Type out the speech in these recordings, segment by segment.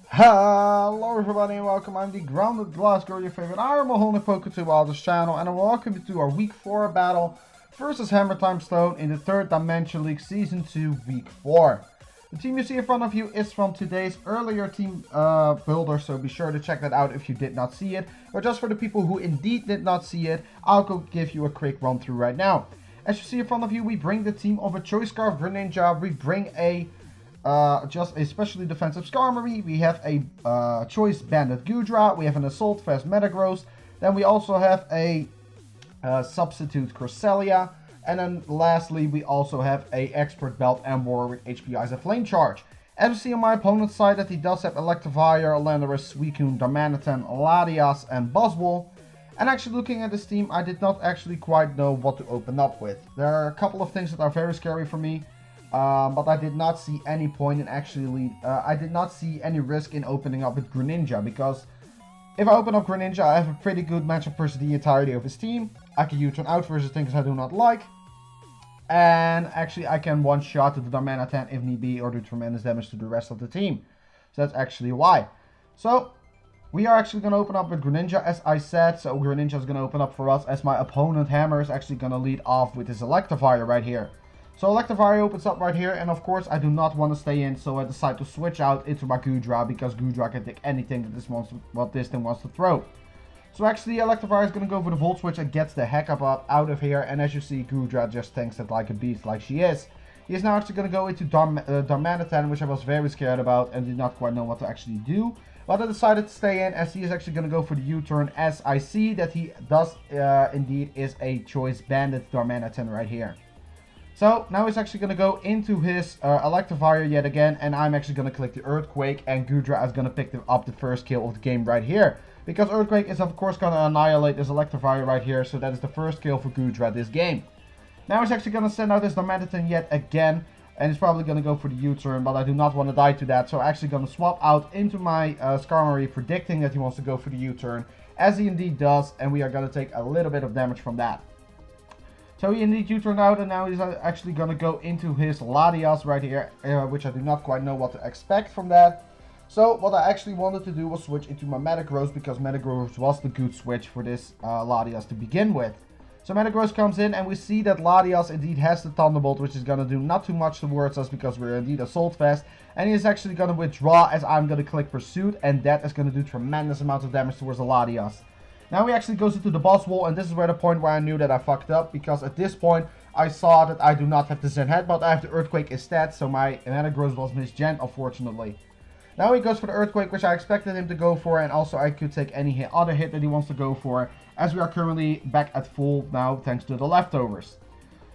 Hello everybody and welcome. I'm the grounded Gliscor, your favorite Iron Holland Poketube on this channel, and I welcome you to our Week 4 battle versus Hammer Time Stone in the 3rd Dimension League Season 2 Week 4. The team you see in front of you is from today's earlier team builder, so be sure to check that out if you did not see it. But just for the people who indeed did not see it, I'll go give you a quick run through right now. As you see in front of you, we bring the team of a Choice Scarf Greninja, we bring a just a specially defensive Skarmory, we have a Choice Banded Goodra, we have an Assault Fast Metagross, then we also have a Substitute Cresselia, and then lastly we also have a Expert Belt Emboar with HP Ice and Flame Charge. As you see on my opponent's side that he does have Electivire, Landorus, Suicune, Darmanitan, Latias, and Buzzwole. And actually looking at this team, I did not actually quite know what to open up with. There are a couple of things that are very scary for me. But I did not see any point in actually, I did not see any risk in opening up with Greninja, because if I open up Greninja, I have a pretty good matchup versus the entirety of his team. I can U-turn out versus things I do not like. And actually I can one-shot to the Darmanitan if need be, or do tremendous damage to the rest of the team. So that's actually why. So we are actually going to open up with Greninja, as I said. So Greninja is going to open up for us, as my opponent Hammer is actually going to lead off with his Electivire right here. So Electivire opens up right here, and of course I do not want to stay in, so I decide to switch out into my Goodra, because Goodra can take anything that this thing wants to throw. So actually Electivire is going to go for the Volt Switch and gets the heck up out of here, and as you see, Goodra just tanks it like a beast, like she is. He is now actually going to go into Darmanitan, which I was very scared about and did not quite know what to actually do. But I decided to stay in, as he is actually going to go for the U-turn, as I see that he does indeed is a Choice Banded Darmanitan right here. So now he's actually going to go into his Electivire yet again, and I'm actually going to click the Earthquake, and Goodra is going to pick up the first kill of the game right here. Because Earthquake is of course going to annihilate this Electivire right here, so that is the first kill for Goodra this game. Now he's actually going to send out his Darmanitan yet again, and he's probably going to go for the U-turn, but I do not want to die to that, so I'm actually going to swap out into my Skarmory, predicting that he wants to go for the U-turn, as he indeed does, and we are going to take a little bit of damage from that. So he indeed U-turned out, and now he's actually going to go into his Latias right here, which I do not quite know what to expect from that. So what I actually wanted to do was switch into my Metagross, because Metagross was the good switch for this Latias to begin with. So Metagross comes in, and we see that Latias indeed has the Thunderbolt, which is going to do not too much towards us, because we're indeed Assault Fast. And he is actually going to withdraw, as I'm going to click Pursuit, and that is going to do tremendous amounts of damage towards the Latias. Now he actually goes into the Buzzwole, and this is where the point where I knew that I fucked up, because at this point I saw that I do not have the Zen Headbutt, I have the Earthquake instead, so my Metagross was misgent, unfortunately. Now he goes for the Earthquake, which I expected him to go for, and also I could take any other hit that he wants to go for, as we are currently back at full now thanks to the leftovers.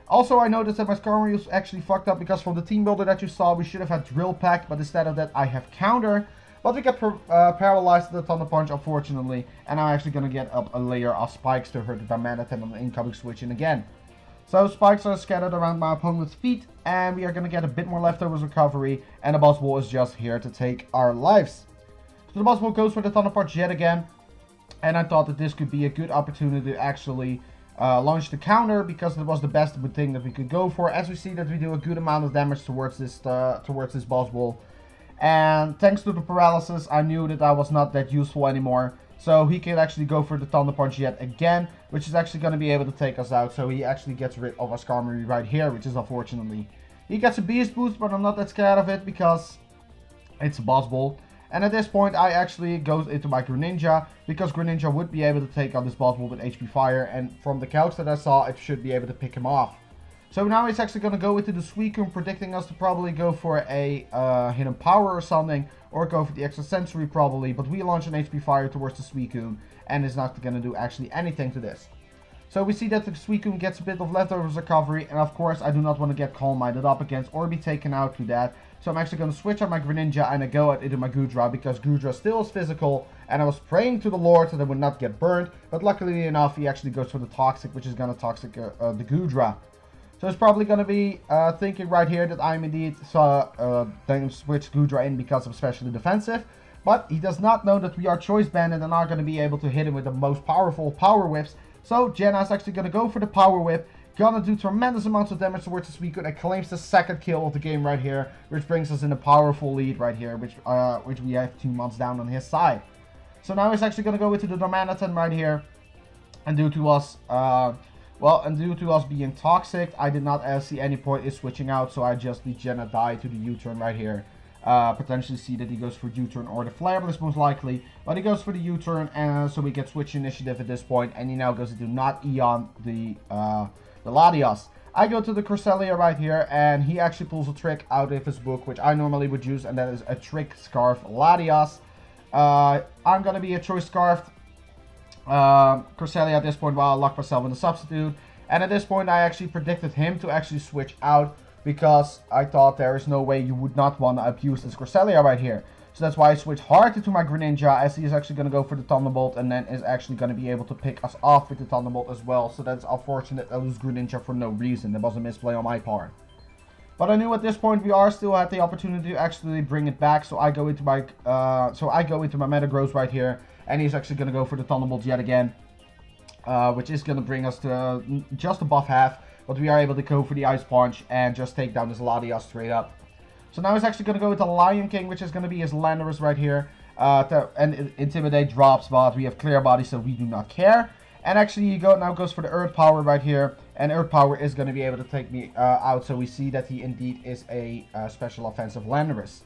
Also, I noticed that my Skarmory was actually fucked up, because from the team builder that you saw, we should have had Drill Peck, but instead of that I have Counter. But we get paralyzed with the Thunder Punch, unfortunately, and I'm actually going to get up a layer of Spikes to hurt the Darmanitan on the incoming switch in again. So Spikes are scattered around my opponent's feet, and we are going to get a bit more leftovers recovery, and the Buzzwole is just here to take our lives. So the Buzzwole goes for the Thunder Punch yet again, and I thought that this could be a good opportunity to actually launch the counter, because it was the best thing that we could go for, as we see that we do a good amount of damage towards this Buzzwole. And thanks to the paralysis, I knew that I was not that useful anymore. So he can actually go for the Thunder Punch yet again, which is actually going to be able to take us out. So he actually gets rid of our Skarmory right here, which is unfortunately. He gets a Beast Boost, but I'm not that scared of it, because it's a Buzzwole. And at this point, I actually go into my Greninja, because Greninja would be able to take on this Buzzwole with HP Fire. And from the calcs that I saw, it should be able to pick him off. So now he's actually going to go into the Suicune, predicting us to probably go for a Hidden Power or something, or go for the Extra Sensory probably, but we launch an HP Fire towards the Suicune, and it's not going to do actually anything to this. So we see that the Suicune gets a bit of leftovers recovery, and of course I do not want to get Calm Minded up against or be taken out to that. So I'm actually going to switch out my Greninja and I go into my Goodra, because Goodra still is physical, and I was praying to the Lord that it would not get burned, but luckily enough he actually goes for the Toxic, which is going to Toxic the Goodra. So it's probably going to be thinking right here that I'm indeed then switch Goodra in because I'm specially defensive. But he does not know that we are Choice Banded and are going to be able to hit him with the most powerful Power Whips. So Jenna's actually going to go for the Power Whip, Gonna do tremendous amounts of damage towards the Suicune and claims the second kill of the game right here, which brings us in a powerful lead right here, which we have 2 months down on his side. So now he's actually gonna go into the Darmanitan right here, and due to us, being toxic, I did not see any point in switching out, so I just Legenda die to the U-turn right here. Potentially see that he goes for U-turn or the Flare Blitz most likely, but he goes for the U-turn, and so we get switch initiative at this point, and he now goes into not Eon the Latias. I go to the Cresselia right here, and he actually pulls a trick out of his book, which I normally would use, and that is a Trick Scarf Latias. I'm gonna be a Choice Scarfed Cresselia at this point while I lock myself in the substitute, and at this point I actually predicted him to actually switch out, because I thought there is no way you would not want to abuse this Cresselia right here. So that's why I switched hard into my Greninja, as he is actually going to go for the Thunderbolt, and then is actually going to be able to pick us off with the Thunderbolt as well. So that's unfortunate. I lose Greninja for no reason. There was a misplay on my part. But I knew at this point we are still at the opportunity to actually bring it back. So I go into my Metagross right here, and he's actually going to go for the Thunderbolt yet again, which is going to bring us to just above half. But we are able to go for the Ice Punch and just take down this Latias straight up. So now he's actually going to go with the Lion King, which is going to be his Landorus right here. And Intimidate drops, but we have Clear Body, so we do not care. And actually he now goes for the Earth Power right here. And Earth Power is going to be able to take me out. So we see that he indeed is a special offensive Landorus.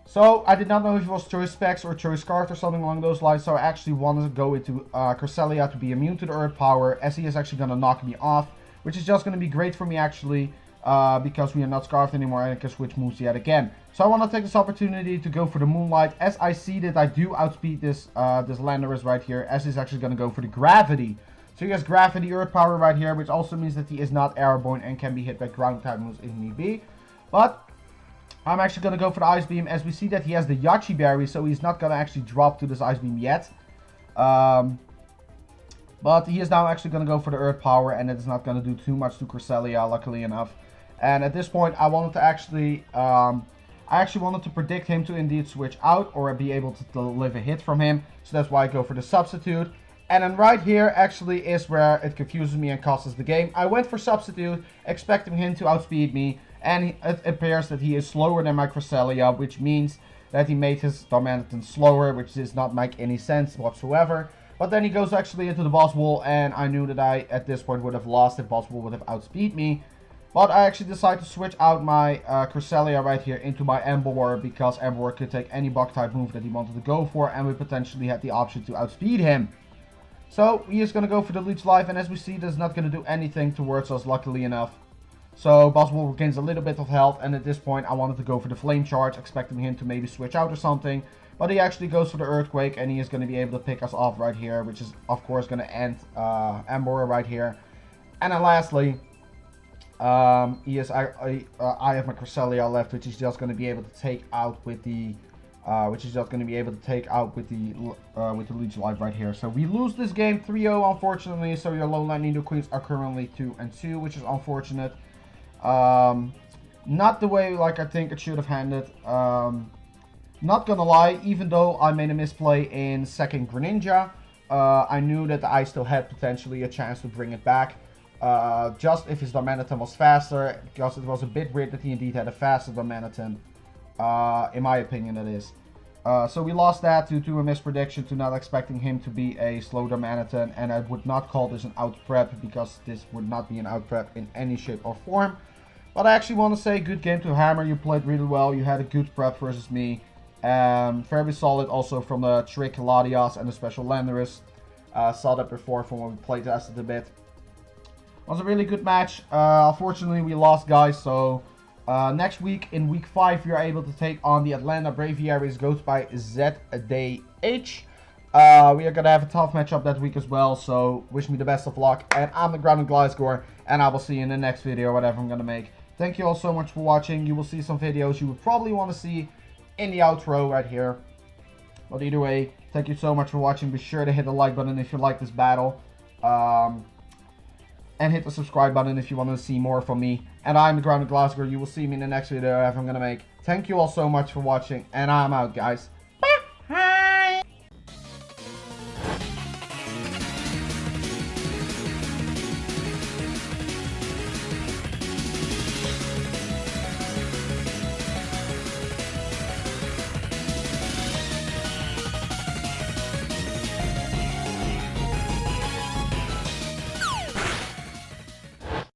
So I did not know if it was Choice Specs or Choice Scarf or something along those lines. So I actually wanted to go into Cresselia to be immune to the Earth Power, as he is actually going to knock me off. Which is just going to be great for me actually, because we are not Scarfed anymore and I can switch moves yet again. So I want to take this opportunity to go for the Moonlight, as I see that I do outspeed this this Landorus right here, as he's actually going to go for the Gravity. So he has Gravity, Earth Power right here, which also means that he is not Airborne and can be hit by ground type moves if need be. But I'm actually going to go for the Ice Beam, as we see that he has the Yachi Berry, so he's not going to actually drop to this Ice Beam yet. But he is now actually going to go for the Earth Power, and it is not going to do too much to Cresselia, luckily enough. And at this point, I wanted to actually, wanted to predict him to indeed switch out or be able to deliver a hit from him. So that's why I go for the Substitute. And then right here actually is where it confuses me and costs us the game. I went for Substitute, expecting him to outspeed me, and it appears that he is slower than my Cresselia, which means that he made his Darmanitan slower, which does not make any sense whatsoever. But then he goes actually into the boss wall, and I knew that I, at this point, would have lost if boss wall would have outspeed me. But I actually decided to switch out my Cresselia right here into my Emboar, because Emboar could take any bug type move that he wanted to go for, and we potentially had the option to outspeed him. So he is going to go for the Leech Life, and as we see, that's not going to do anything towards us, luckily enough. So boss wall gains a little bit of health, and at this point I wanted to go for the Flame Charge, expecting him to maybe switch out or something. But he actually goes for the Earthquake, and he is going to be able to pick us off right here, which is, of course, going to end Emboar right here. And then lastly, I have my Cresselia left, which is just going to be able to take out with the, with the Leech Life right here. So we lose this game 3-0, unfortunately. So your Low Land Nidoqueens are currently 2-2, which is unfortunate. Not the way like I think it should have handed. Not gonna lie, even though I made a misplay in second Greninja, I knew that I still had potentially a chance to bring it back. Just if his Darmanitan was faster, because it was a bit weird that he indeed had a faster Darmanitan. In my opinion, that is. So we lost that due to a misprediction, to not expecting him to be a slow Darmanitan, and I would not call this an out prep, because this would not be an out prep in any shape or form. But I actually want to say, good game to Hammer, you played really well, you had a good prep versus me. Very solid also from the Trick Latias and the Special Landorus. Saw that before from when we played tested a bit. Was a really good match. Unfortunately we lost, guys, so next week in week 5 we are able to take on the Atlanta Braviaries, goes by ZDH. We are gonna have a tough matchup that week as well, so wish me the best of luck. And I'm the Grounded Gliscor, and I will see you in the next video, whatever I'm gonna make. Thank you all so much for watching. You will see some videos you would probably want to see in the outro right here. But either way, thank you so much for watching. Be sure to hit the like button if you like this battle. And hit the subscribe button if you want to see more from me. And I'm the Grounded Gliscor. You will see me in the next video I'm going to make. Thank you all so much for watching. And I'm out, guys.